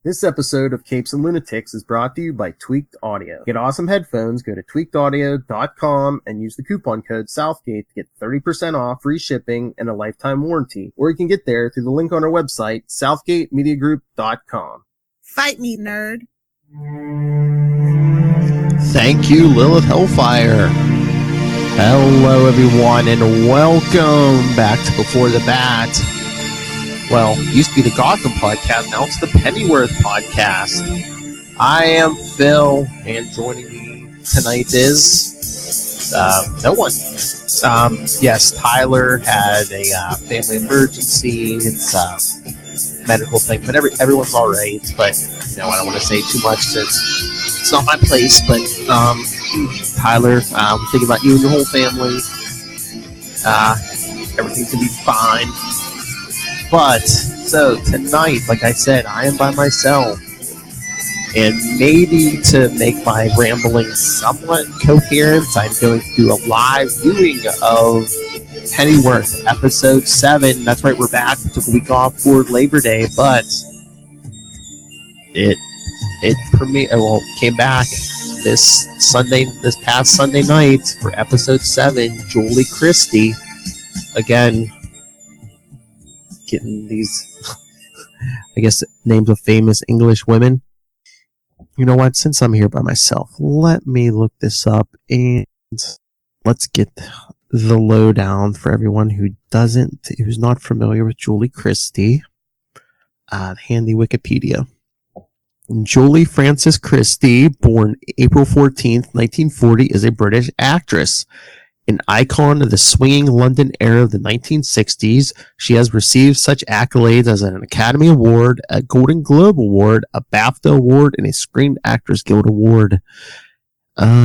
This episode of Capes and Lunatics is brought to you by Tweaked Audio. Get awesome headphones, go to tweakedaudio.com and use the coupon code Southgate to get 30% off, free shipping, and a lifetime warranty. Or you can get there through the link on our website, southgatemediagroup.com. Fight me, nerd. Thank you, Lilith Hellfire. Hello, everyone, and welcome back to Before the Bat. Well, it used to be the Gotham podcast, now it's the Pennyworth podcast. I am Phil, and joining me tonight is no one. Yes, Tyler had a family emergency. It's a medical thing, but everyone's all right. But I don't want to say too much since it's not my place. But Tyler, I'm thinking about you and your whole family. Everything's gonna be fine. But, so, tonight, like I said, I am by myself. And maybe to make my rambling somewhat coherent, I'm going to do a live viewing of Pennyworth, episode 7. That's right, we're back. We took a week off for Labor Day, but it came back this past Sunday night for episode 7, Julie Christie. Again, getting these, I guess, names of famous English women. You know what? Since I'm here by myself, let me look this up and let's get the lowdown for everyone who's not familiar with Julie Christie. Handy Wikipedia. Julie Frances Christie, born April 14th, 1940, is a British actress. An icon of the swinging London era of the 1960s, she has received such accolades as an Academy Award, a Golden Globe Award, a BAFTA Award, and a Screen Actors Guild Award.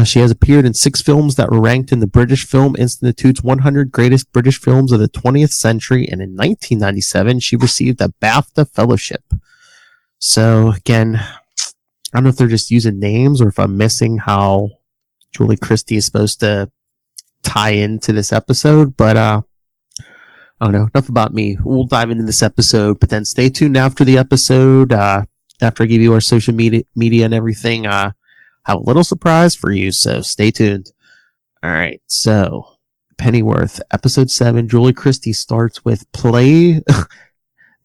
She has appeared in 6 films that were ranked in the British Film Institute's 100 Greatest British Films of the 20th Century, and in 1997, she received a BAFTA Fellowship. So, again, I don't know if they're just using names or if I'm missing how Julie Christie is supposed to tie into this episode, but I don't know, enough about me. We'll dive into this episode, but then stay tuned after the episode. After I give you our social media and everything, I have a little surprise for you, so stay tuned. Alright, so Pennyworth, episode 7, Julie Christie starts with Play.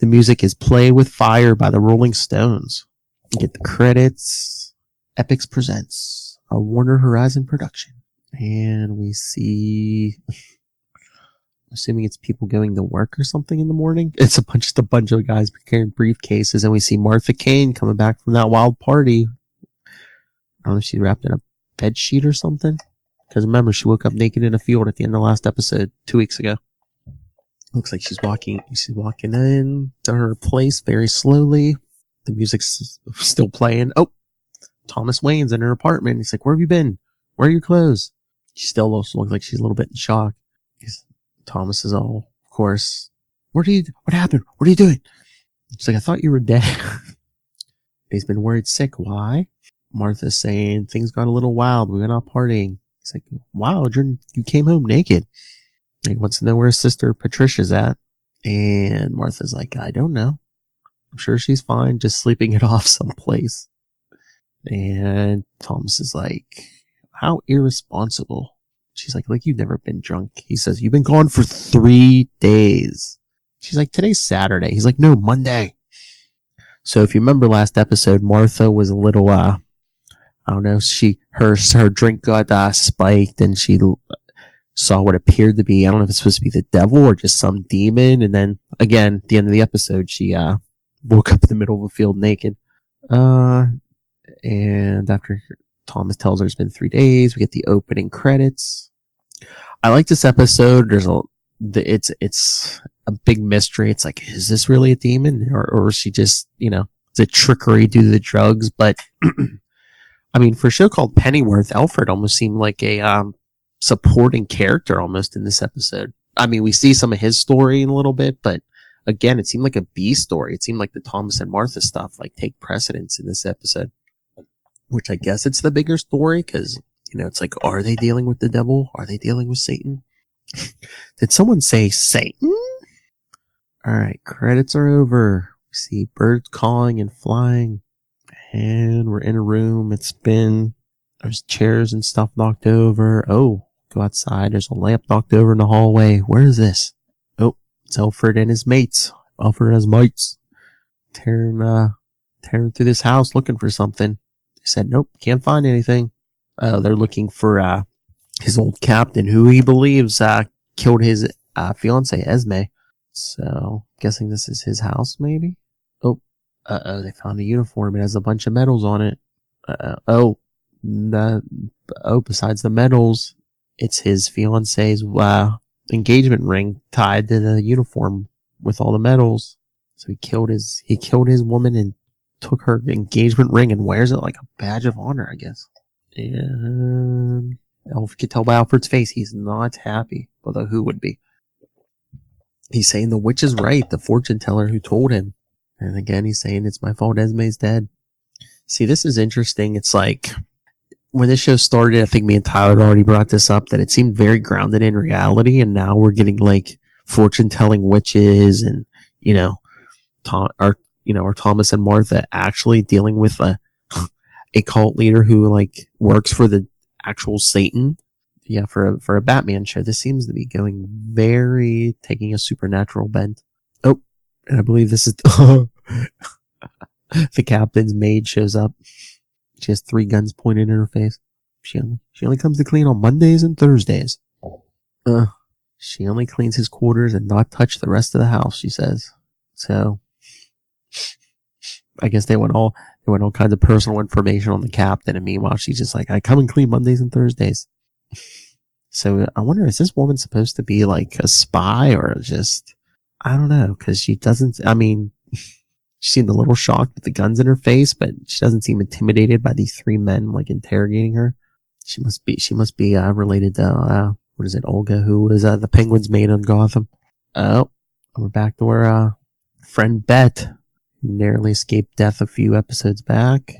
The music is Play with Fire by the Rolling Stones. You get the credits. Epix presents a Warner Horizon production. And we see, assuming it's people going to work or something in the morning. It's just a bunch of guys carrying briefcases, and we see Martha Kane coming back from that wild party. I don't know if she wrapped in a bed sheet or something. Because remember, she woke up naked in a field at the end of the last episode 2 weeks ago. Looks like she's walking in to her place very slowly. The music's still playing. Oh, Thomas Wayne's in her apartment. He's like, "Where have you been? Where are your clothes?" She still also looks like she's a little bit in shock. Thomas is all, of course, what happened? What are you doing? She's like, "I thought you were dead." He's been worried sick. Why? Martha's saying, "Things got a little wild. We went out partying." He's like, "Wow, you came home naked." He wants to know where his sister Patricia's at. And Martha's like, "I don't know. I'm sure she's fine, just sleeping it off someplace." And Thomas is like, "How irresponsible." She's like, "You've never been drunk." He says, "You've been gone for 3 days." She's like, "Today's Saturday." He's like, "No, Monday." So if you remember last episode, Martha was a little, I don't know, her drink got spiked and she saw what appeared to be, I don't know if it's supposed to be the devil or just some demon. And then again, at the end of the episode, she woke up in the middle of a field naked. And after Thomas tells her it's been 3 days, we get the opening credits. I like this episode. It's a big mystery. It's like, is this really a demon, or is she just, is it trickery due to the drugs? But I mean, for a show called Pennyworth, Alfred almost seemed like a supporting character almost in this episode. I mean, we see some of his story in a little bit, but again, it seemed like a B story. It seemed like the Thomas and Martha stuff take precedence in this episode. Which I guess it's the bigger story, because, it's like, are they dealing with the devil? Are they dealing with Satan? Did someone say Satan? Alright, credits are over. We see birds calling and flying. And we're in a room. There's chairs and stuff knocked over. Oh, go outside. There's a lamp knocked over in the hallway. Where is this? Oh, it's Alfred and his mates. Alfred and his mates. Tearing through this house looking for something. They said, nope, can't find anything. They're looking for, his old captain, who he believes, killed his, fiancée, Esme. So, guessing this is his house, maybe? Oh, they found a uniform. It has a bunch of medals on it. Besides the medals, it's his fiance's, engagement ring tied to the uniform with all the medals. So he killed his woman and took her engagement ring and wears it like a badge of honor, I guess. And you can tell by Alfred's face, he's not happy. Although who would be? He's saying the witch is right, the fortune teller who told him. And again, he's saying it's my fault Esme's dead. See, this is interesting. It's like, when this show started, I think me and Tyler already brought this up, that it seemed very grounded in reality, and now we're getting like fortune-telling witches and, our Thomas and Martha actually dealing with a cult leader who like works for the actual Satan. Yeah, for a Batman show, this seems to be taking a supernatural bent. Oh, and I believe this is the captain's maid shows up. She has 3 guns pointed in her face. She only comes to clean on Mondays and Thursdays. She only cleans his quarters and not touch the rest of the house, she says. So, I guess they want all kinds of personal information on the captain, and meanwhile she's just like, I come and clean Mondays and Thursdays. So I wonder, is this woman supposed to be like a spy or just, I don't know, because she doesn't, she seemed a little shocked with the guns in her face, but she doesn't seem intimidated by these 3 men like interrogating her. She must be related to, Olga, who was the Penguin's maid on Gotham. Oh, we're back to our friend Bet, who narrowly escaped death a few episodes back.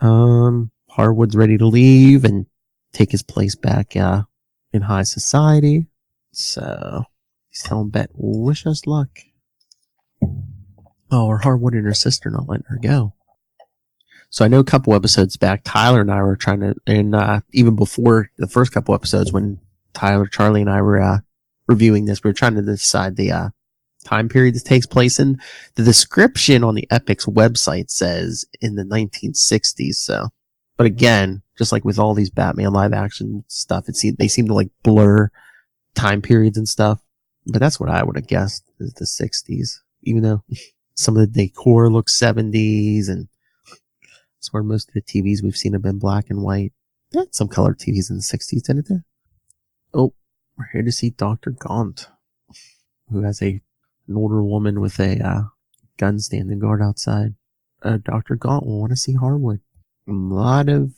Harwood's ready to leave and take his place back in high society. So he's telling Bet, wish us luck. Oh, or Harwood and her sister not letting her go. So I know a couple episodes back, Tyler and I were trying to, and even before the first couple episodes, when Tyler, Charlie, and I were reviewing this, we were trying to decide the time period this takes place in. The description on the Epic's website says in the 1960s. So, but again, just like with all these Batman live action stuff, they seem to like blur time periods and stuff. But that's what I would have guessed is the 60s, even though some of the decor looks 70s, and that's where most of the TVs we've seen have been black and white. They had some color TVs in the 60s, didn't they? Oh, we're here to see Dr. Gaunt, who has an older woman with a gun standing guard outside. Dr. Gaunt will want to see Harwood. A lot of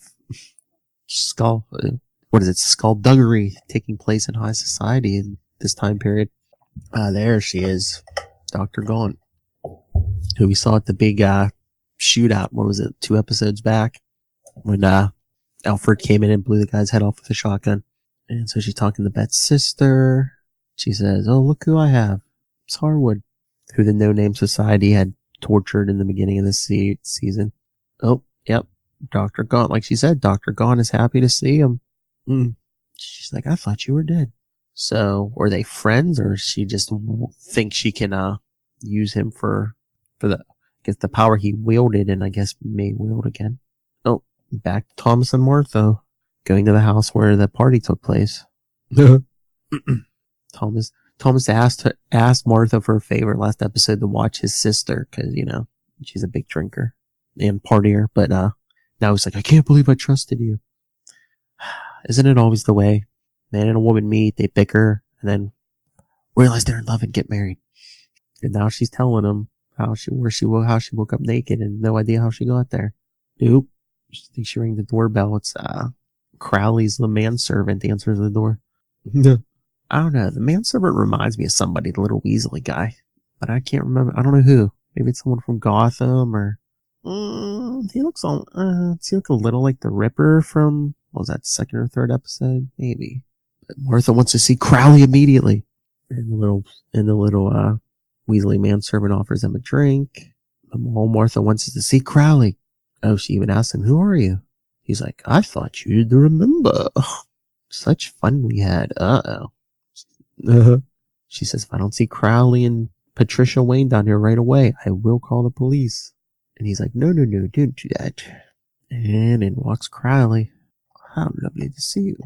skullduggery taking place in high society in this time period. There she is, Dr. Gaunt, who we saw at the big shootout. What was it, 2 episodes back, when Alfred came in and blew the guy's head off with a shotgun. And so she's talking to Bet's sister. She says, oh, look who I have. It's Harwood, who the No Name Society had tortured in the beginning of this season. Oh, yep, Dr. Gaunt. Like she said, Dr. Gaunt is happy to see him. She's like, I thought you were dead. So, were they friends, or she just thinks she can use him for the power he wielded, and I guess may wield again. Oh, back to Thomas and Martha, going to the house where the party took place. Thomas asked Martha for a favor last episode to watch his sister, because, she's a big drinker and partier, but now he's like, I can't believe I trusted you. Isn't it always the way? Man and a woman meet, they bicker, and then realize they're in love and get married. And now she's telling him how she woke up naked and no idea how she got there. Nope. She thinks she rang the doorbell. It's Crowley's the manservant answers the door. I don't know. The manservant reminds me of somebody, the little Weasley guy, but I can't remember. I don't know who. Maybe it's someone from Gotham, or he looks a little like the Ripper from, what was that, 2nd or 3rd episode? Maybe. But Martha wants to see Crowley immediately, and the little Weasley manservant offers them a drink. All Martha wants is to see Crowley. Oh, she even asked him, who are you? He's like, I thought you'd remember. Such fun we had. Uh-oh. She says, if I don't see Crowley and Patricia Wayne down here right away, I will call the police. And he's like, no, don't do that. And in walks Crowley. How lovely to see you.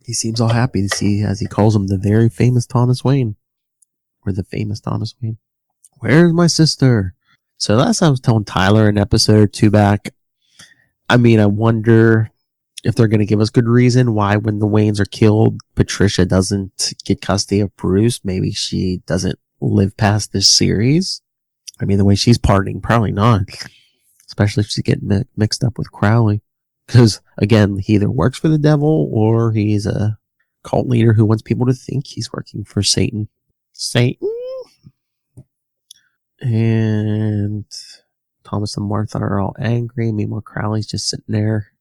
He seems all happy to see, as he calls him, the very famous Thomas Wayne. Or the famous Thomas Wayne. Where's my sister? So last I was telling Tyler an episode or two back, I wonder if they're going to give us good reason why when the Waynes are killed, Patricia doesn't get custody of Bruce. Maybe she doesn't live past this series. The way she's partying, probably not. Especially if she's getting mixed up with Crowley. Because, again, he either works for the devil or he's a cult leader who wants people to think he's working for Satan. Satan? And Thomas and Martha are all angry. Meanwhile, Crowley's just sitting there,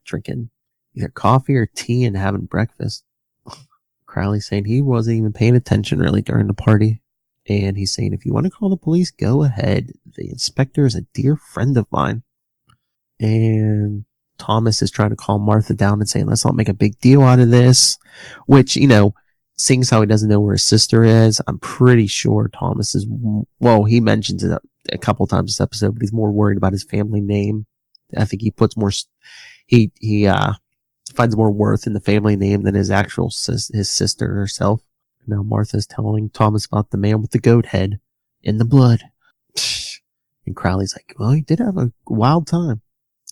drinking either coffee or tea and having breakfast. Crowley's saying he wasn't even paying attention really during the party. And he's saying, if you want to call the police, go ahead. The inspector is a dear friend of mine. And Thomas is trying to calm Martha down and saying, let's not make a big deal out of this. Which, seeing as how he doesn't know where his sister is, I'm pretty sure Thomas is, he mentions it a couple times this episode, but he's more worried about his family name. I think he puts more, he finds more worth in the family name than his actual his sister herself. Now Martha's telling Thomas about the man with the goat head in the blood. And Crowley's like, well, he did have a wild time.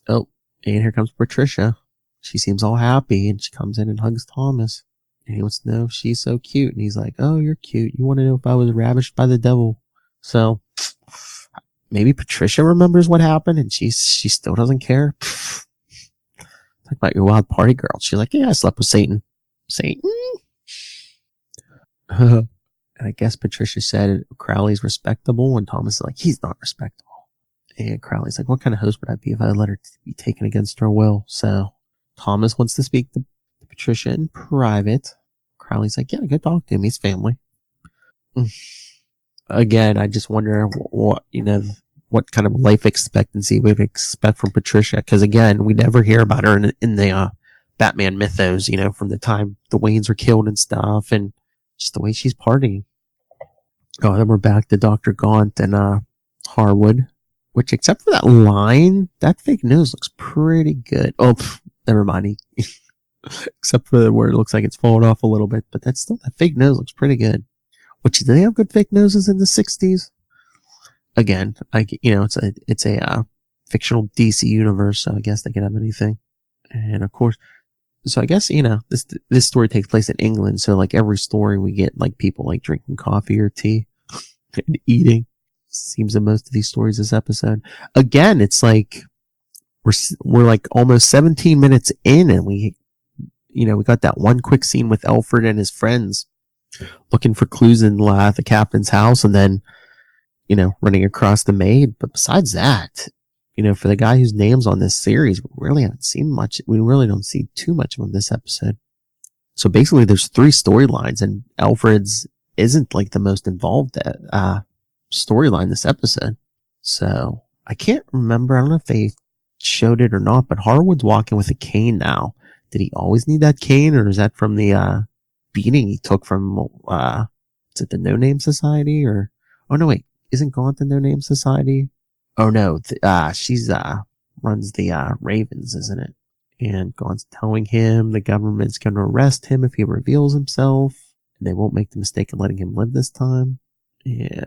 Oh, and here comes Patricia. She seems all happy, and she comes in and hugs Thomas. And he wants to know if she's so cute. And he's like, oh, you're cute. You want to know if I was ravished by the devil. So, maybe Patricia remembers what happened, and she still doesn't care. Talk about your wild party girl. She's like, yeah, I slept with Satan. Satan? And I guess Patricia said Crowley's respectable, and Thomas is like, he's not respectable. And Crowley's like, what kind of host would I be if I let her be taken against her will? So Thomas wants to speak to Patricia in private. Crowley's like, yeah, go talk to him. He's family. Again, I just wonder what kind of life expectancy we'd expect from Patricia. Because again, we never hear about her in the Batman mythos, from the time the Waynes were killed and stuff, and just the way she's partying. Oh, then we're back to Dr. Gaunt and Harwood, which, except for that line, that fake news looks pretty good. Oh, never mind. Except for where it looks like it's fallen off a little bit, but that fake nose looks pretty good. Which, did they have good fake noses in the 60s? Again, it's a fictional DC universe, so I guess they can have anything. And of course, so I guess, this story takes place in England, so like every story we get like people like drinking coffee or tea and eating. Seems in most of these stories this episode. Again, it's like we're like almost 17 minutes in, and we got that one quick scene with Alfred and his friends looking for clues in the captain's house, and then running across the maid. But besides that, for the guy whose name's on this series, we really haven't seen much. We really don't see too much of this episode. So basically there's 3 storylines, and Alfred's isn't like the most involved storyline this episode. So I can't remember. I don't know if they showed it or not, but Harwood's walking with a cane now. Did he always need that cane, or is that from the beating he took from is it the No Name Society? Or oh no, wait, isn't Gaunt the No Name Society? Oh no, she's runs the Ravens, isn't it? And Gaunt's telling him the government's going to arrest him if he reveals himself, and they won't make the mistake of letting him live this time. Yeah,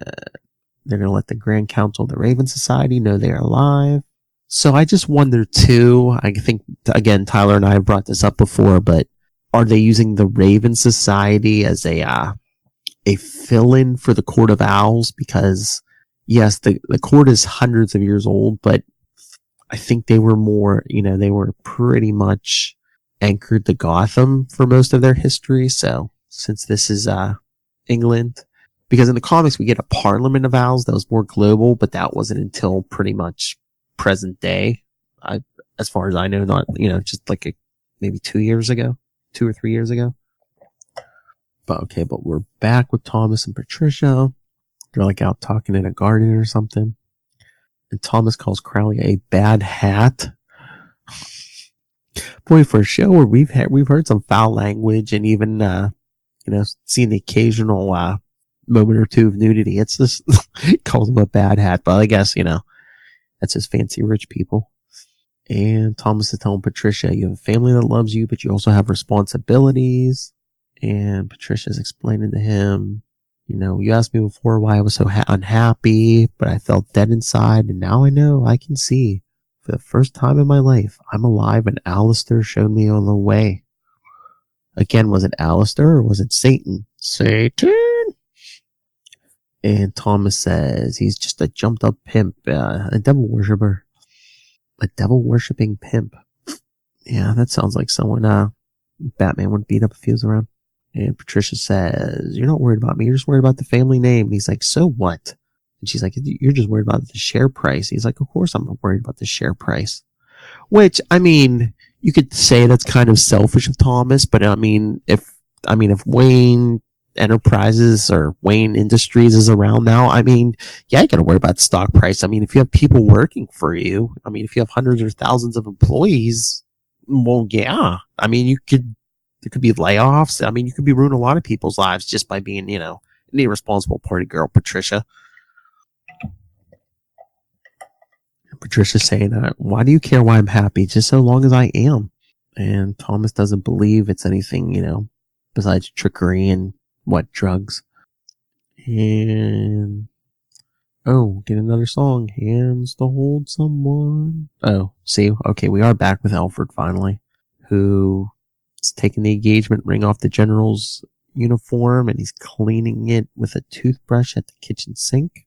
they're going to let the Grand Council of the Raven Society know they are alive. So I just wonder too, I think, again, Tyler and I have brought this up before, but are they using the Raven Society as a fill-in for the Court of Owls? Because, yes, the court is hundreds of years old, but I think they were more, they were pretty much anchored to Gotham for most of their history. So since this is England, because in the comics we get a Parliament of Owls that was more global, but that wasn't until pretty much present day. As far as I know, not, just like maybe 2 or 3 years ago. But okay, but we're back with Thomas and Patricia. They're like out talking in a garden or something. And Thomas calls Crowley a bad hat. Boy, for a show where we've heard some foul language and even seen the occasional moment or two of nudity, it's just calls him a bad hat. But I guess that's just fancy rich people. And Thomas is telling Patricia, you have a family that loves you, but you also have responsibilities. And Patricia's explaining to him, you asked me before why I was so unhappy, but I felt dead inside, and now I know, I can see. For the first time in my life, I'm alive, and Alistair showed me on the way. Again, was it Alistair or was it Satan? Satan! And Thomas says he's just a jumped up pimp, a devil worshipper. A devil worshipping pimp. Yeah, that sounds like someone Batman would beat up if he was around. And Patricia says, you're not worried about me, you're just worried about the family name. And he's like, so what? And she's like, you're just worried about the share price. He's like, of course I'm not worried about the share price. Which, you could say that's kind of selfish of Thomas, but if Wayne Enterprises or Wayne Industries is around now, you gotta worry about the stock price. If you have people working for you, if you have hundreds or thousands of employees, well, yeah. There could be layoffs. You could be ruining a lot of people's lives just by being, an irresponsible party girl, Patricia. Patricia's saying, why do you care why I'm happy? Just so long as I am. And Thomas doesn't believe it's anything, besides trickery and drugs. And get another song. Hands to hold someone. Oh, see, okay, we are back with Alfred finally, who is taking the engagement ring off the general's uniform, and he's cleaning it with a toothbrush at the kitchen sink.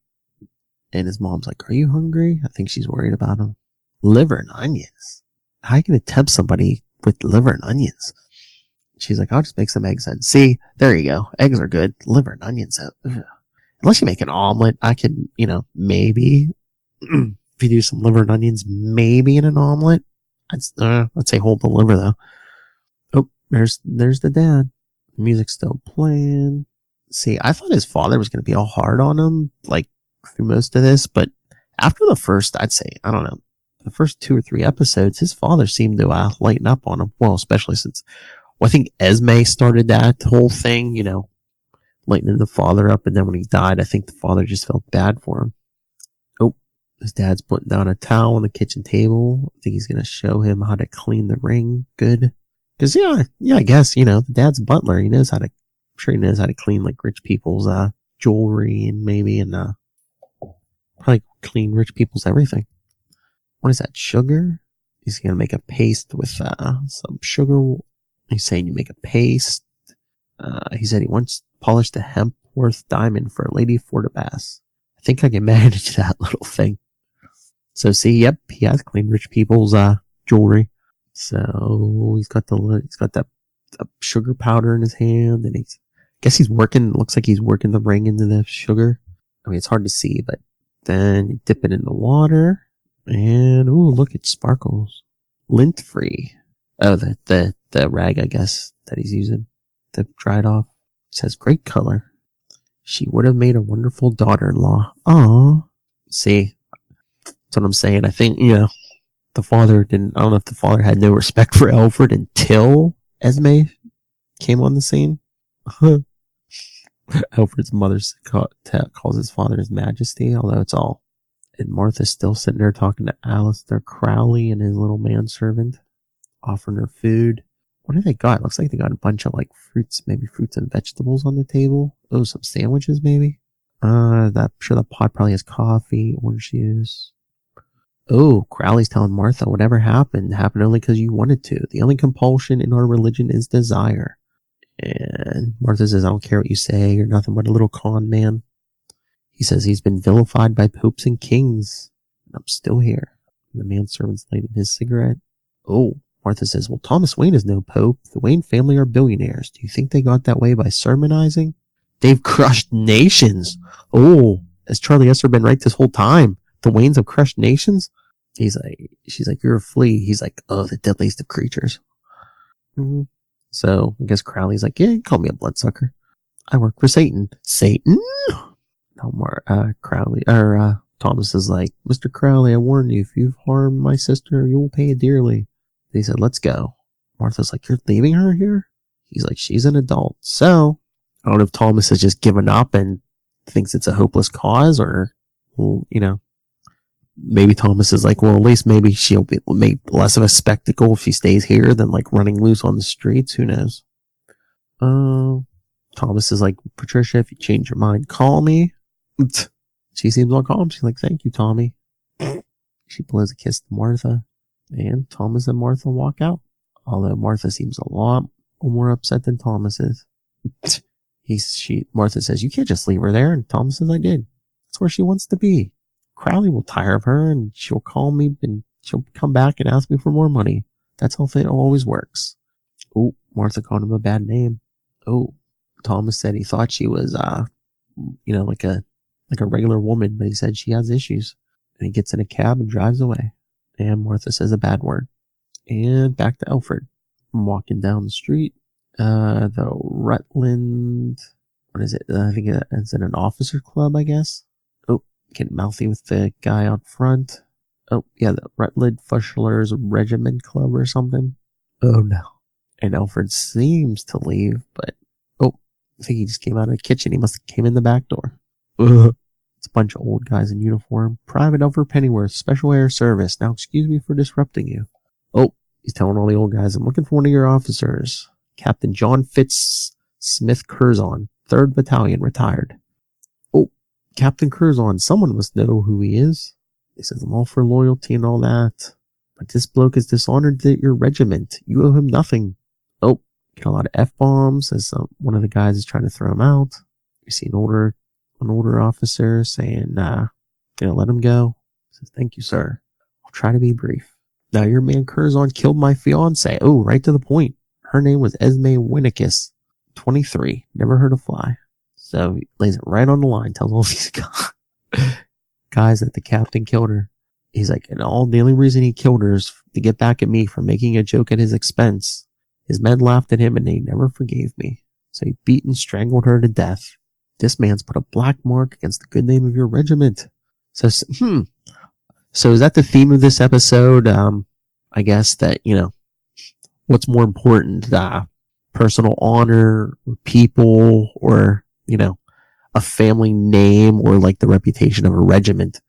And his mom's like, are you hungry? I think she's worried about him. Liver and onions. How are you going to tempt somebody with liver and onions? She's like, I'll just make some eggs then. See, there you go. Eggs are good. Liver and onions. Unless you make an omelet, I could, maybe. If you do some liver and onions, maybe in an omelet. I'd say hold the liver though. Oh, there's the dad. The music's still playing. See, I thought his father was going to be all hard on him, through most of this, but after the first, I'd say, I don't know, the first 2 or 3 episodes, his father seemed to lighten up on him. Well, especially since, I think Esme started that whole thing, lightening the father up, and then when he died, I think the father just felt bad for him. Oh, his dad's putting down a towel on the kitchen table. I think he's going to show him how to clean the ring. Good. Because, I guess, the dad's butler. He knows I'm sure he knows how to clean, rich people's jewelry and maybe, probably clean rich people's everything. What is that, sugar? He's going to make a paste with some sugar. He's saying you make a paste. He said he once polished a Hempworth diamond for Lady Fortabass. I think I can manage that little thing. So see, yep, he has cleaned rich people's jewelry. So he's got that sugar powder in his hand, and he's working. Looks like he's working the ring into the sugar. It's hard to see, but then you dip it in the water, and ooh, look, it sparkles. Lint free. Oh, the rag, I guess, that he's using to dry it off. It says great color. She would have made a wonderful daughter-in-law. Aww. See, that's what I'm saying. I think, the father didn't, I don't know if the father had no respect for Alfred until Esme came on the scene. Alfred's mother calls his father His Majesty, although it's all. And Martha's still sitting there talking to Alistair Crowley and his little manservant, offering her food. What do they got? Looks like they got a bunch of fruits, maybe fruits and vegetables on the table. Oh, some sandwiches maybe. I'm sure the pot probably has coffee, orange juice. Oh, Crowley's telling Martha whatever happened only because you wanted to. The only compulsion in our religion is desire. And Martha says, I don't care what you say, you're nothing but a little con man. He says he's been vilified by popes and kings, and I'm still here. And the manservant's lighting his cigarette. Oh, Martha says, well, Thomas Wayne is no pope. The Wayne family are billionaires. Do you think they got that way by sermonizing? They've crushed nations. Oh, has Charlie Esther been right this whole time? The Waynes have crushed nations? She's like, you're a flea. He's like, oh, the deadliest of creatures. Mm-hmm. So I guess Crowley's like, yeah, you call me a bloodsucker. I work for Satan. Satan? No more, Thomas is like, Mr. Crowley, I warn you, if you've harmed my sister, you will pay it dearly. They said, let's go. Martha's like, you're leaving her here? He's like, she's an adult. So, I don't know if Thomas has just given up and thinks it's a hopeless cause, or, well, you know, maybe Thomas is like, well, at least maybe she'll make less of a spectacle if she stays here than like running loose on the streets. Who knows? Thomas is like, Patricia, if you change your mind, call me. She seems all calm. She's like, thank you, Tommy. She blows a kiss to Martha, and Thomas and Martha walk out. Although Martha seems a lot more upset than Thomas is. Martha says, you can't just leave her there. And Thomas says, I did. That's where she wants to be. Crowley will tire of her, and she'll call me, and she'll come back and ask me for more money. That's how it always works. Oh, Martha called him a bad name. Oh, Thomas said he thought she was, like a regular woman, but he said she has issues. And he gets in a cab and drives away. And Martha says a bad word. And back to Alfred. I'm walking down the street. The Rutland, what is it? I think it's in an officer club, I guess. Oh, getting mouthy with the guy out front. Oh, yeah, the Rutland Fushler's Regiment Club or something. Oh, no. And Alfred seems to leave, but, I think he just came out of the kitchen. He must have came in the back door. Ugh. It's a bunch of old guys in uniform. Private Alfred Pennyworth, Special Air Service. Now, excuse me for disrupting you. Oh, he's telling all the old guys, I'm looking for one of your officers. Captain John Smith Curzon, 3rd Battalion, retired. Oh, Captain Curzon, someone must know who he is. He says, I'm all for loyalty and all that. But this bloke has dishonored your regiment. You owe him nothing. Oh, get a lot of F-bombs as one of the guys is trying to throw him out. You see an older officer saying, let him go. He says, thank you, sir. I'll try to be brief. Now, your man Curzon killed my fiancée. Oh, right to the point. Her name was Esme Winnicus, 23. Never heard of fly. So he lays it right on the line, tells all these guys that the captain killed her. He's like, and the only reason he killed her is to get back at me for making a joke at his expense. His men laughed at him and they never forgave me. So he beat and strangled her to death. This man's put a black mark against the good name of your regiment. So is that the theme of this episode? I guess that, what's more important, personal honor, or people, or, a family name, or like the reputation of a regiment.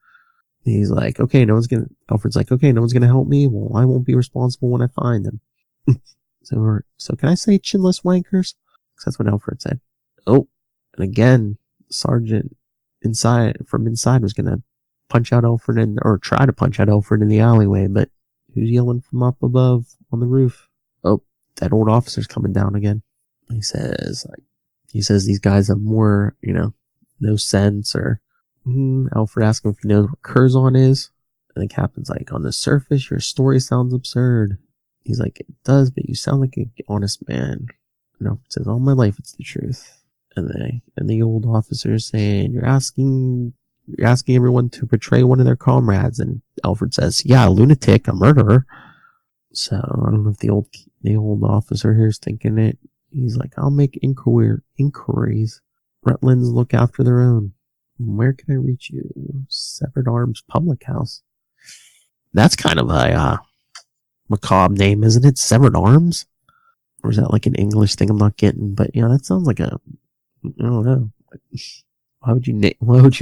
He's like, Alfred's like, okay, no one's gonna help me. Well, I won't be responsible when I find them. So can I say chinless wankers? Because that's what Alfred said. Oh, and again, Sergeant from inside was gonna punch out Alfred or try to punch out Alfred in the alleyway, but who's yelling from up above on the roof? Oh, that old officer's coming down again. He says these guys have more, no sense, or Alfred asks him if he knows what Curzon is. And the captain's like, on the surface, your story sounds absurd. He's like, it does, but you sound like an honest man. And Alfred says, all my life it's the truth. And the old officer is saying, you're asking everyone to betray one of their comrades. And Alfred says, yeah, a lunatic, a murderer. So I don't know if the old officer here is thinking it. He's like, I'll make inquiries. Rutlands look after their own. Where can I reach you? Severed Arms Public House. That's kind of a macabre name, isn't it? Severed Arms? Or is that like an English thing I'm not getting? But that sounds like I don't know. Why would you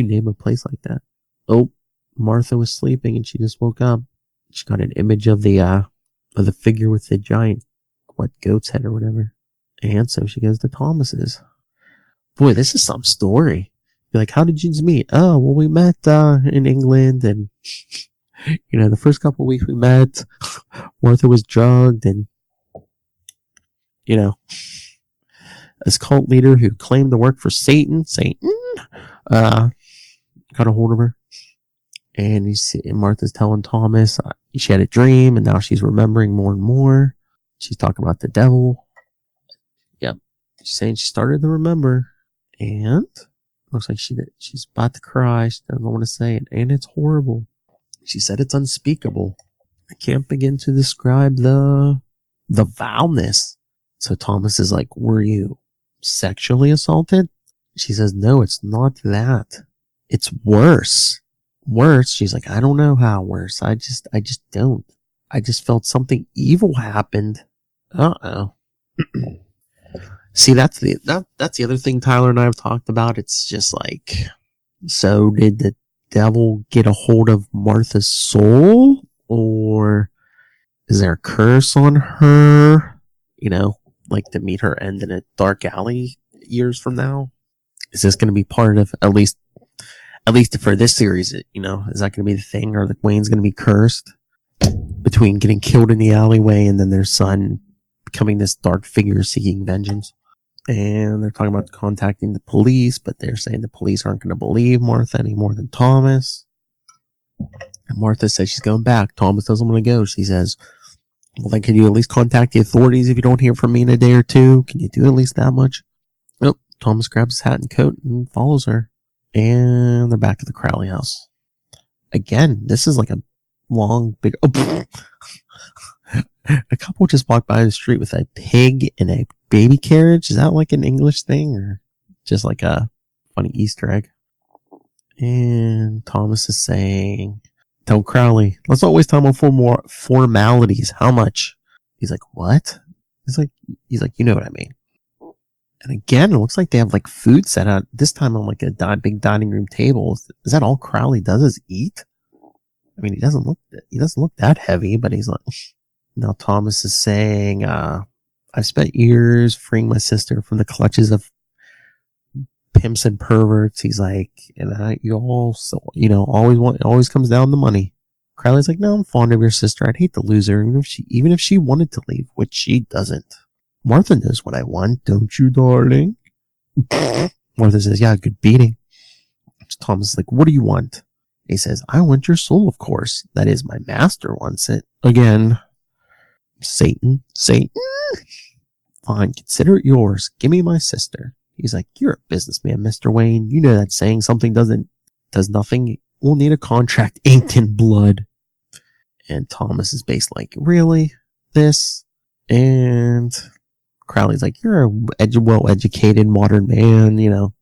name a place like that? Oh, Martha was sleeping and she just woke up. She got an image of the figure with the giant, goat's head or whatever. And so she goes to Thomas's. Boy, this is some story. You're like, how did you meet? Oh, well, we met in England, and the first couple of weeks we met, Martha was drugged, and this cult leader who claimed to work for Satan got a hold of her, and Martha's telling Thomas she had a dream, and now she's remembering more and more. She's talking about the devil. Yep, she's saying she started to remember, and looks like she's about to cry. She doesn't want to say it, and it's horrible. She said it's unspeakable. I can't begin to describe the foulness. So Thomas is like, were you sexually assaulted? She says, no, it's not that. It's worse. Worse? She's like, I don't know how worse. I just don't. I just felt something evil happened. Uh-oh. See, that's the other thing Tyler and I have talked about. It's just like, so did the devil get a hold of Martha's soul? Or is there a curse on her? You know, like to meet her end in a dark alley years from now? Is this going to be part of, at least for this series, you know, is that going to be the thing? Or like Wayne's going to be cursed between getting killed in the alleyway and then their son becoming this dark figure seeking vengeance? And they're talking about contacting the police, but they're saying the police aren't going to believe Martha any more than Thomas. And Martha says she's going back. Thomas doesn't want to go. She says, well, then can you at least contact the authorities if you don't hear from me in a day or two? Can you do at least that much? Nope. Thomas grabs his hat and coat and follows her. And they're back at the Crowley house. Again, this is like a long, big... Oh, a couple just walked by the street with a pig in a baby carriage. Is that like an English thing or just like a funny Easter egg? And Thomas is saying, tell Crowley, let's not waste time on more formalities. How much? He's like, what? He's like, you know what I mean. And again, it looks like they have like food set out, this time on like a big dining room table. Is that all Crowley does is eat? I mean, he doesn't look that heavy, but he's like... Now Thomas is saying, I've spent years freeing my sister from the clutches of pimps and perverts. He's like, and you also, you know, always comes down to money. Crowley's like, no, I'm fond of your sister. I'd hate to lose her, even if she wanted to leave, which she doesn't. Martha knows what I want, don't you, darling? Martha says, yeah, good beating. Thomas is like, what do you want? He says, I want your soul, of course. That is, my master wants it. Again. Satan. Fine, consider it yours. Give me my sister. He's like, you're a businessman, Mr. Wayne. You know that saying something does nothing. We'll need a contract inked in blood. And Thomas is based like, really? This? And Crowley's like, you're a well-educated modern man, you know,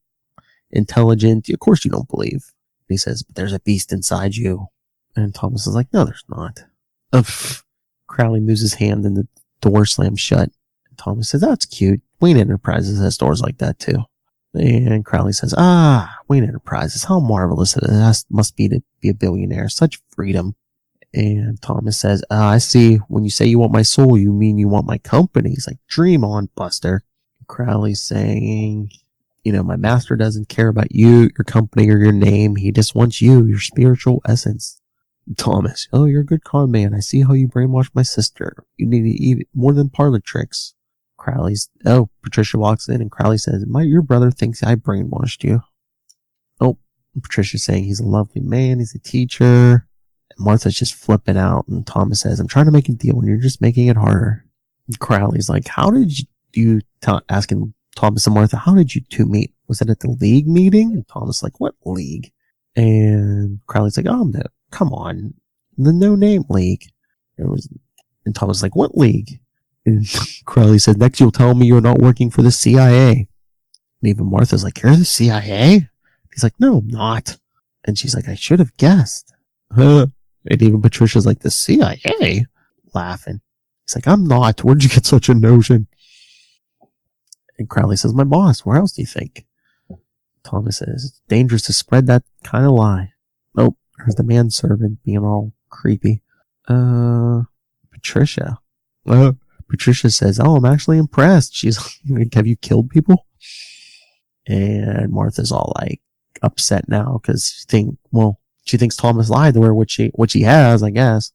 intelligent. Of course you don't believe. And he says, but there's a beast inside you. And Thomas is like, no, there's not. Crowley moves his hand and the door slams shut. And Thomas says, that's cute. Wayne Enterprises has doors like that too. And Crowley says, Wayne Enterprises, how marvelous it must be to be a billionaire. Such freedom. And Thomas says, I see. When you say you want my soul, you mean you want my company. He's like, dream on, Buster. Crowley's saying, you know, my master doesn't care about you, your company, or your name. He just wants you, your spiritual essence. Thomas, oh, you're a good con man. I see how you brainwashed my sister. You need to eat more than parlor tricks. Patricia walks in and Crowley says, your brother thinks I brainwashed you. Oh, Patricia's saying he's a lovely man. He's a teacher. And Martha's just flipping out. And Thomas says, I'm trying to make a deal and you're just making it harder. And Crowley's like, how did you asking Thomas and Martha, how did you two meet? Was it at the league meeting? And Thomas is like, what league? And Crowley's like, oh, no. Come on, the No Name League. And Thomas was like, what league? And Crowley said, next you'll tell me you're not working for the CIA. And even Martha's like, you're the CIA? He's like, no, I'm not. And she's like, I should have guessed. And even Patricia's like, the CIA? Laughing. He's like, I'm not. Where'd you get such a notion? And Crowley says, my boss. Where else do you think? Thomas says, it's dangerous to spread that kind of lie. Nope. There's the manservant being all creepy. Patricia. Patricia says, oh, I'm actually impressed. She's like, have you killed people? And Martha's all like upset now because she thinks Thomas lied to her, which she has, I guess.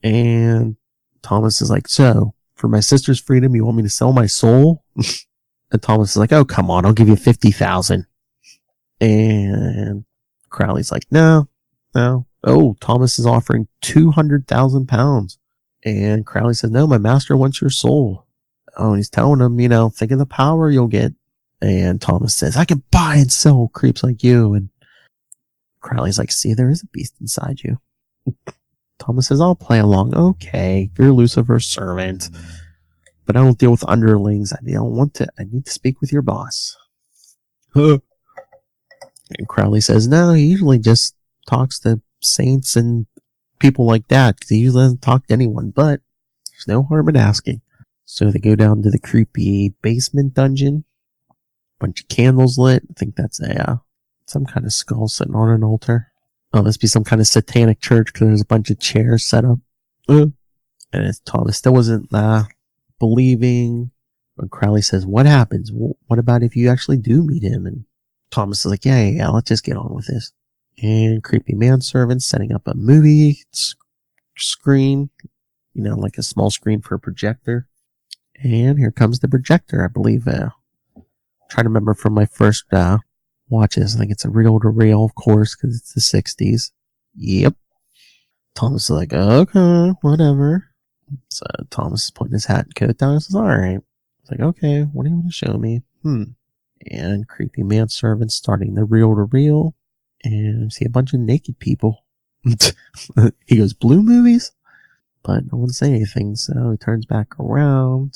And Thomas is like, so for my sister's freedom, you want me to sell my soul? And Thomas is like, oh, come on, I'll give you 50,000. And Crowley's like, no. Oh, Thomas is offering 200,000 pounds. And Crowley says, no, my master wants your soul. Oh, and he's telling him, think of the power you'll get. And Thomas says, I can buy and sell creeps like you. And Crowley's like, see, there is a beast inside you. Thomas says, I'll play along. Okay, you're Lucifer's servant. But I don't deal with underlings. I need to speak with your boss. And Crowley says, no, he usually just talks to saints and people like that, because he usually doesn't talk to anyone, but there's no harm in asking. So they go down to the creepy basement dungeon. Bunch of candles lit. I think that's some kind of skull sitting on an altar. Oh, must be some kind of satanic church, because there's a bunch of chairs set up. And Thomas still wasn't believing. When Crowley says, what happens? What about if you actually do meet him? And Thomas is like, yeah, let's just get on with this. And creepy manservant setting up a movie screen, like a small screen for a projector. And here comes the projector, I believe. Trying to remember from my first watches. I think it's a reel-to-reel, of course, because it's the 60s. Yep. Thomas is like, okay, whatever. So Thomas is putting his hat and coat down and says, alright. It's like, okay, what do you want to show me? And creepy manservant starting the reel-to-reel. And see a bunch of naked people. He goes, blue movies? But no one say anything, so he turns back around.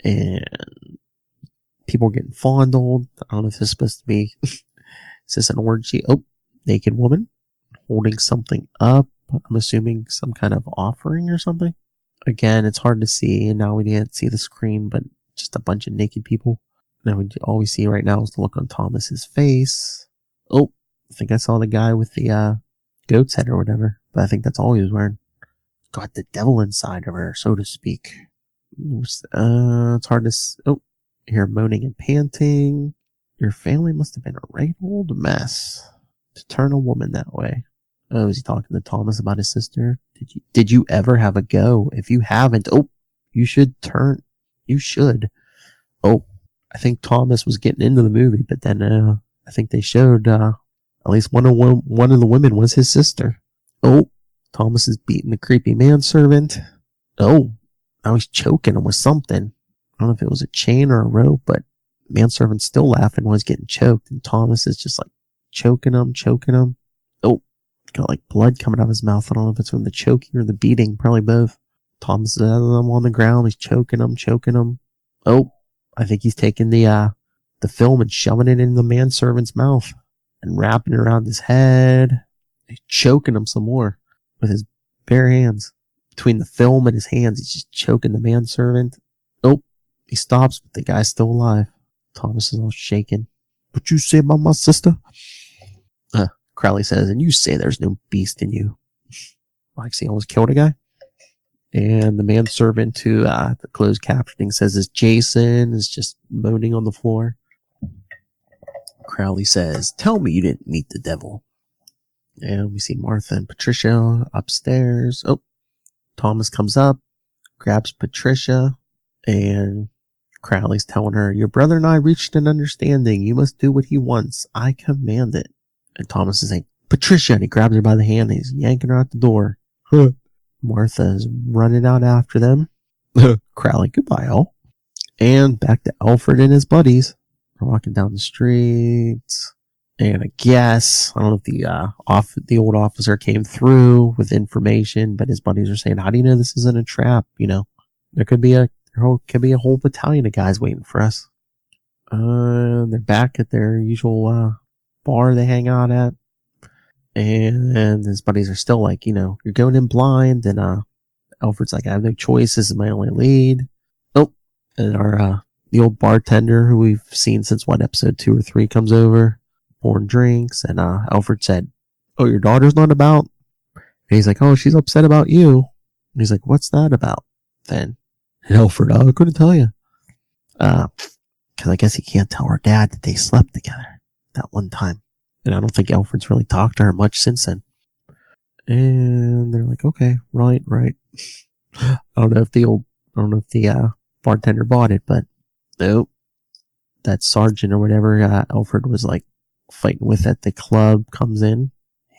And people are getting fondled. I don't know if this is supposed to be... Is this an orgy? Oh, naked woman holding something up. I'm assuming some kind of offering or something. Again, it's hard to see, and now we can't see the screen, but just a bunch of naked people. Now all we see right now is the look on Thomas's face. Oh, I think I saw the guy with the goat's head or whatever, but I think that's all he was wearing. Got the devil inside of her, so to speak. It's hard to... Oh, here moaning and panting. Your family must have been a right old mess to turn a woman that way. Oh, is he talking to Thomas about his sister? Did you ever have a go? If you haven't, you should turn. You should. Oh, I think Thomas was getting into the movie, but then I think they showed at least one of the women was his sister. Oh, Thomas is beating the creepy manservant. Oh, now he's choking him with something. I don't know if it was a chain or a rope, but the manservant's still laughing while he's getting choked, and Thomas is just like choking him. Oh, got like blood coming out of his mouth. I don't know if it's from the choking or the beating, probably both. Thomas is on the ground, he's choking him. Oh, I think he's taking the film and shoving it in the manservant's mouth and wrapping it around his head. He's choking him some more with his bare hands. Between the film and his hands, he's just choking the manservant. Oh, he stops, but the guy's still alive. Thomas is all shaken. What you say about my sister? Crowley says, and you say there's no beast in you. Like, he almost killed a guy. And the manservant who the closed captioning says is Jason is just moaning on the floor. Crowley says, tell me you didn't meet the devil. And we see Martha and Patricia upstairs. Oh, Thomas comes up, grabs Patricia, and Crowley's telling her, your brother and I reached an understanding. You must do what he wants. I command it. And Thomas is saying, Patricia, and he grabs her by the hand and he's yanking her out the door. Martha's running out after them. Crowley, goodbye, all. And back to Alfred and his buddies. They're walking down the streets. And I guess, I don't know if the old officer came through with information, but his buddies are saying, how do you know this isn't a trap? There could be a whole battalion of guys waiting for us. They're back at their usual bar they hang out at. And his buddies are still like, you're going in blind. And Alfred's like, I have no choice. This is my only lead. Oh, and the old bartender who we've seen since episode 2 or 3 comes over, pouring drinks. And Alfred said, oh, your daughter's not about? And he's like, oh, she's upset about you. And he's like, what's that about then? And Alfred, I couldn't tell you. Because I guess he can't tell her dad that they slept together that one time. And I don't think Alfred's really talked to her much since then. And they're like, okay, right. I don't know if the bartender bought it, but nope. That sergeant or whatever Alfred was like fighting with at the club comes in,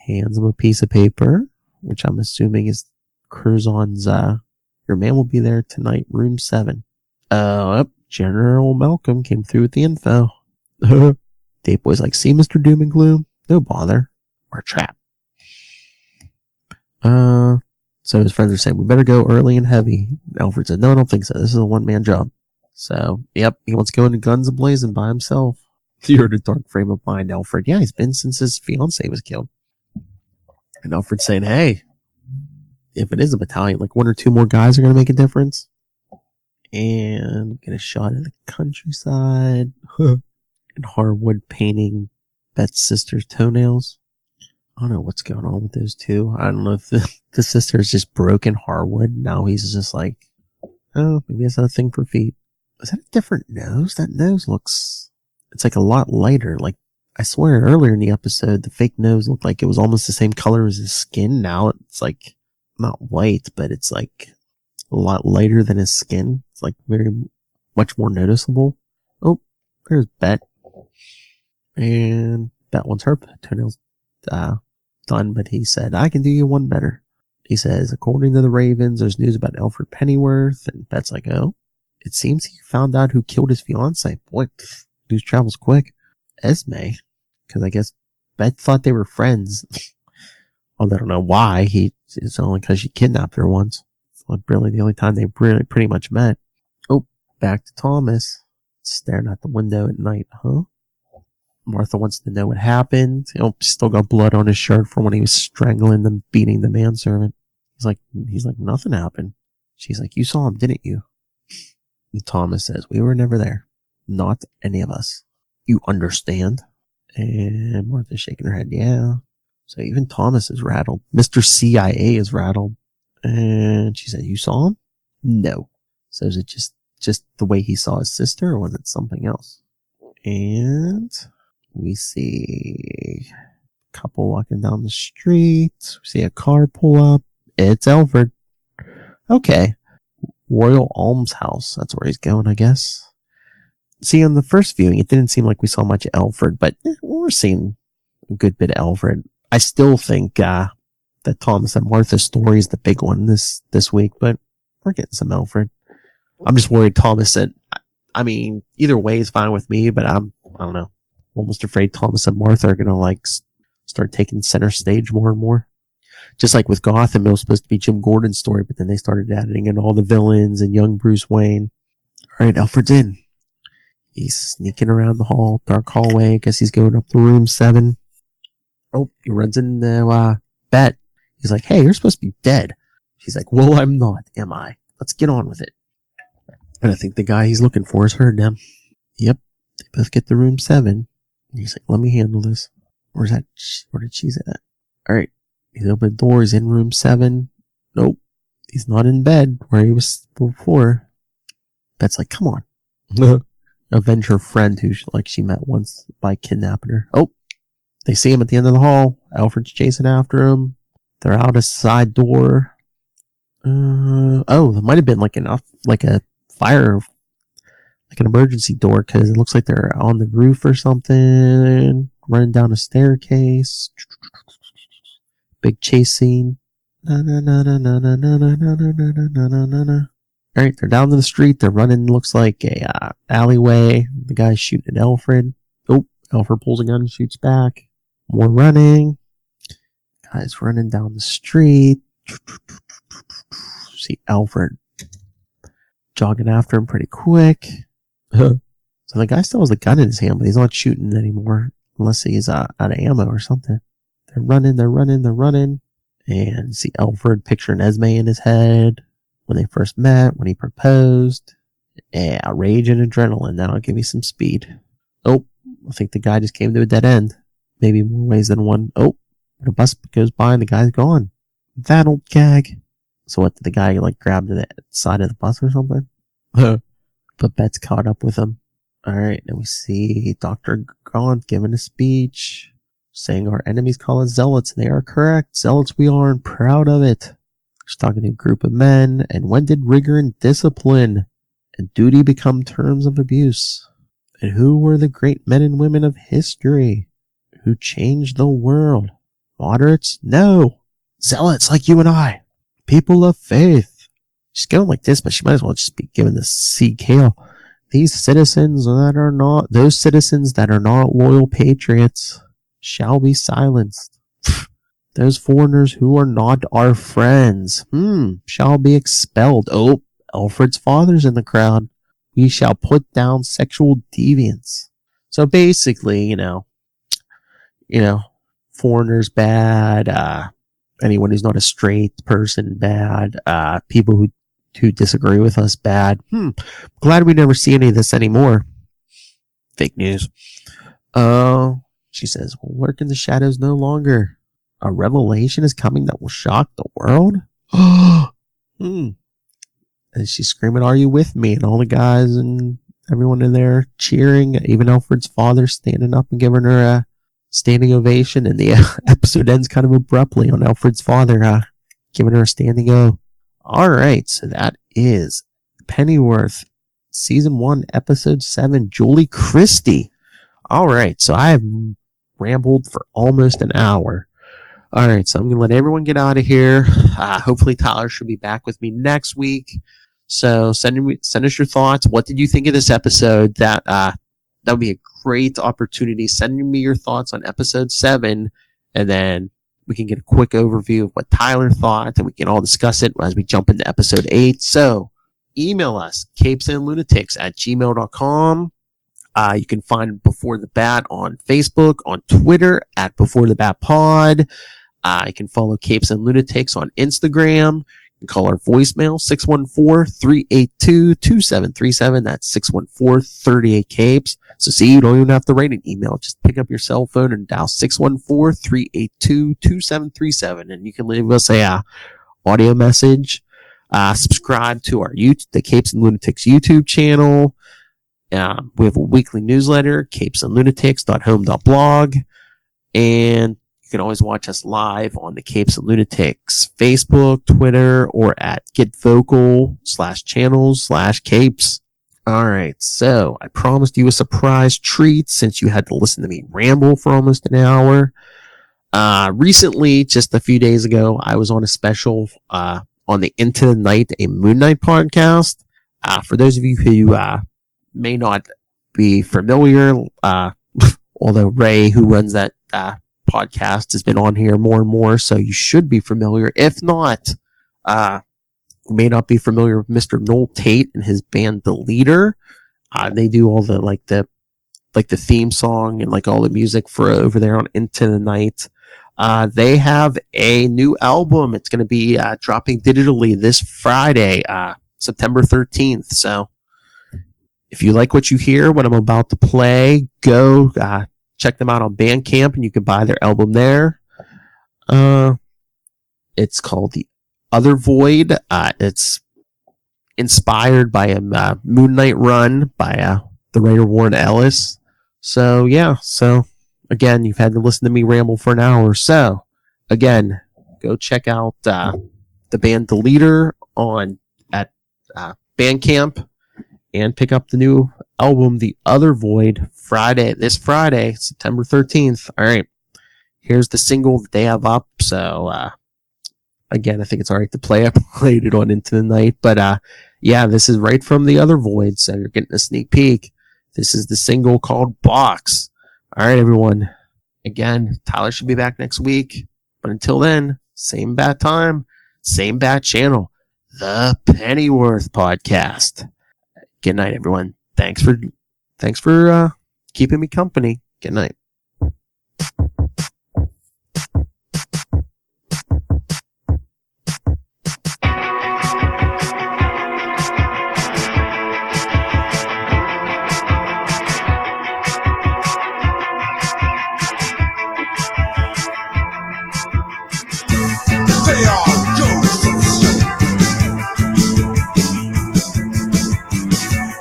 hands him a piece of paper, which I'm assuming is Curzon's, your man will be there tonight, room 7. General Malcolm came through with the info. Dave Boy's like, see, Mr. Doom and Gloom? No bother. We're a trap. So his friends are saying, we better go early and heavy. Alfred said, no, I don't think so. This is a one-man job. So, yep, he wants to go into guns a-blazing by himself. You're in a dark frame of mind, Alfred. Yeah, he's been since his fiancée was killed. And Alfred's saying, hey, if it is a battalion, like 1 or 2 more guys are going to make a difference. And get a shot at the countryside. And Harwood painting Beth's sister's toenails. I don't know what's going on with those two. I don't know if the sister is just broken Harwood. Now he's just like, oh, maybe that's a thing for feet. Is that a different nose? That nose looks, it's like a lot lighter. Like, I swear earlier in the episode, the fake nose looked like it was almost the same color as his skin. Now it's like, not white, but it's like a lot lighter than his skin. It's like very much more noticeable. Oh, there's Bet. And Bet wants her toenails done, but he said, I can do you one better. He says, according to the Ravens, there's news about Alfred Pennyworth. And Bet's like, oh, it seems he found out who killed his fiancée. Boy, news travels quick. Esme, because I guess Bet thought they were friends. Well, I don't know why. It's only because she kidnapped her once. It's like really the only time they really pretty much met. Oh, back to Thomas. Staring out the window at night, huh? Martha wants to know what happened. Oh, still got blood on his shirt from when he was strangling them, beating the manservant. He's like, nothing happened. She's like, you saw him, didn't you? And Thomas says, we were never there. Not any of us. You understand? And Martha's shaking her head, yeah. So even Thomas is rattled. Mr. CIA is rattled. And she said, you saw him? No. So is it just the way he saw his sister, or was it something else? And we see a couple walking down the street. We see a car pull up. It's Alfred. Okay. Royal Almshouse. That's where he's going, I guess. See, on the first viewing, it didn't seem like we saw much Alfred, but we're seeing a good bit of Alfred. I still think that Thomas and Martha's story is the big one this week, but we're getting some Alfred. I'm just worried Thomas said, I mean, either way is fine with me, but I don't know. I'm almost afraid Thomas and Martha are going to like start taking center stage more and more. Just like with Gotham, it was supposed to be Jim Gordon's story, but then they started adding in all the villains and young Bruce Wayne. All right, Alfred's in. He's sneaking around the hall, dark hallway. I guess he's going up to room 7. Oh, he runs into Bet. He's like, hey, you're supposed to be dead. She's like, well, I'm not, am I? Let's get on with it. And I think the guy he's looking for has heard them. Yep, they both get to room 7. And he's like, let me handle this. Where did she say that? Alright, he's opened the door, he's in room 7. Nope, he's not in bed where he was before. Bet's like, come on. Avenge her friend who she met once by kidnapping her. Oh, they see him at the end of the hall. Alfred's chasing after him. They're out a side door. Oh, there might have been like a fire, like an emergency door, because it looks like they're on the roof or something, running down a staircase. Big chase scene. Alright, they're down to the street. They're running, looks like a alleyway. The guy's shooting at Alfred. Oh, Alfred pulls a gun and shoots back. More running. Guy's running down the street. See Alfred jogging after him pretty quick. So the guy still has the gun in his hand, but he's not shooting anymore. Unless he's out of ammo or something. They're running. And see Alfred picturing Esme in his head. When they first met, when he proposed. Yeah, rage and adrenaline. That'll give me some speed. Oh, I think the guy just came to a dead end. Maybe more ways than one. Oh, the bus goes by and the guy's gone. That old gag. So what, did the guy grab to the side of the bus or something? But Bet's caught up with him. Alright, and we see Dr. Gaunt giving a speech, saying our enemies call us zealots, and they are correct. Zealots we are, and proud of it. She's talking to a group of men, and when did rigor and discipline and duty become terms of abuse? And who were the great men and women of history who changed the world? Moderates? No. Zealots like you and I. People of faith. She's going like this, but she might as well just be given the CK. Those citizens that are not loyal patriots shall be silenced. Those foreigners who are not our friends, shall be expelled. Oh, Alfred's father's in the crowd. We shall put down sexual deviance. So basically, foreigners bad, anyone who's not a straight person, bad. People who disagree with us, bad. Glad we never see any of this anymore. Fake news. She says, "We'll lurk in the shadows no longer. A revelation is coming that will shock the world." And she's screaming, "Are you with me?" And all the guys and everyone in there cheering. Even Alfred's father standing up and giving her a standing ovation. And the episode ends kind of abruptly on Alfred's father giving her a standing O. All right, so that is Pennyworth, Season 1, Episode 7, Julie Christie. All right, so I have rambled for almost an hour. All right, so I'm going to let everyone get out of here. Hopefully Tyler should be back with me next week. So send us your thoughts. What did you think of this episode? That would be a great opportunity. Send me your thoughts on Episode 7, and then we can get a quick overview of what Tyler thought, and we can all discuss it as we jump into Episode 8. So email us, capesandlunatics@gmail.com. You can find Before the Bat on Facebook, on Twitter, @BeforeTheBatPod. You can follow Capes and Lunatics on Instagram. You can call our voicemail, 614-382-2737. That's 614-38-CAPES. So see, you don't even have to write an email. Just pick up your cell phone and dial 614-382-2737. And you can leave us a audio message. Subscribe to our the Capes and Lunatics YouTube channel. We have a weekly newsletter, capesandlunatics.home.blog. And you can always watch us live on the Capes and Lunatics Facebook, Twitter, or at getvocal.com/channels/capes. All right, so I promised you a surprise treat since you had to listen to me ramble for almost an hour. Recently, just a few days ago, I was on a special on the Into the Night, a Moon Knight podcast. For those of you who may not be familiar, although Ray, who runs that podcast, has been on here more and more, so you should be familiar. If not, you may not be familiar with Mr. Noel Tate and his band The Leader. They do all the the theme song and all the music for over there on Into the Night. They have a new album. It's going to be dropping digitally this Friday, September 13th. So if you like what you hear, what I'm about to play, go check them out on Bandcamp, and you can buy their album there. It's called The Othervoid. It's inspired by a Moon Knight run by the writer Warren Ellis. So yeah, again, you've had to listen to me ramble for an hour. So again, go check out the band The Leader at Bandcamp, and pick up the new album, The Othervoid, this Friday, September 13th. All right, here's the single that they have up. So again, I think it's all right to play. I played it on Into the Night, but yeah, this is right from The Othervoid, so you're getting a sneak peek. This is the single called Box. All right, everyone. Again, Tyler should be back next week, but until then, same bat time, same bat channel, the Pennyworth Podcast. Good night, everyone. Thanks for keeping me company. Good night. They are ghosts.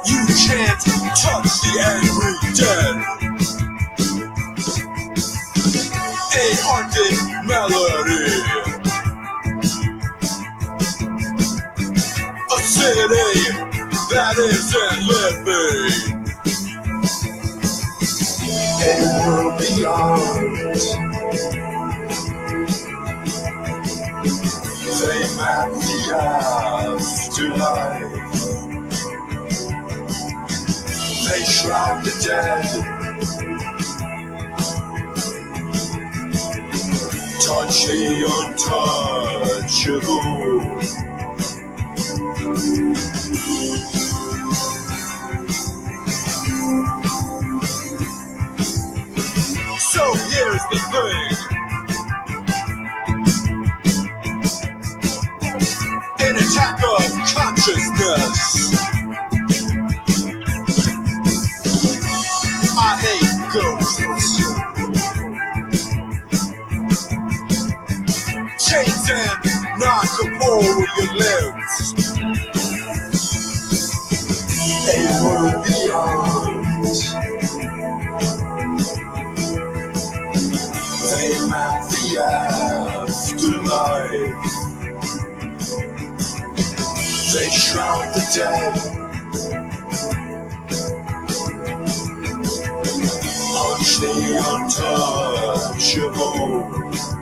You can't touch the angry dead. A haunted melody. A city that isn't living. A world beyond. They map the afterlife. They shroud the dead. Touch the untouchable. So here's the thing. lack of consciousness. I hate ghosts. Chains and non-corporeal limbs. A world beyond. They map the afterlife. They shroud the dead. Punch the untouchable.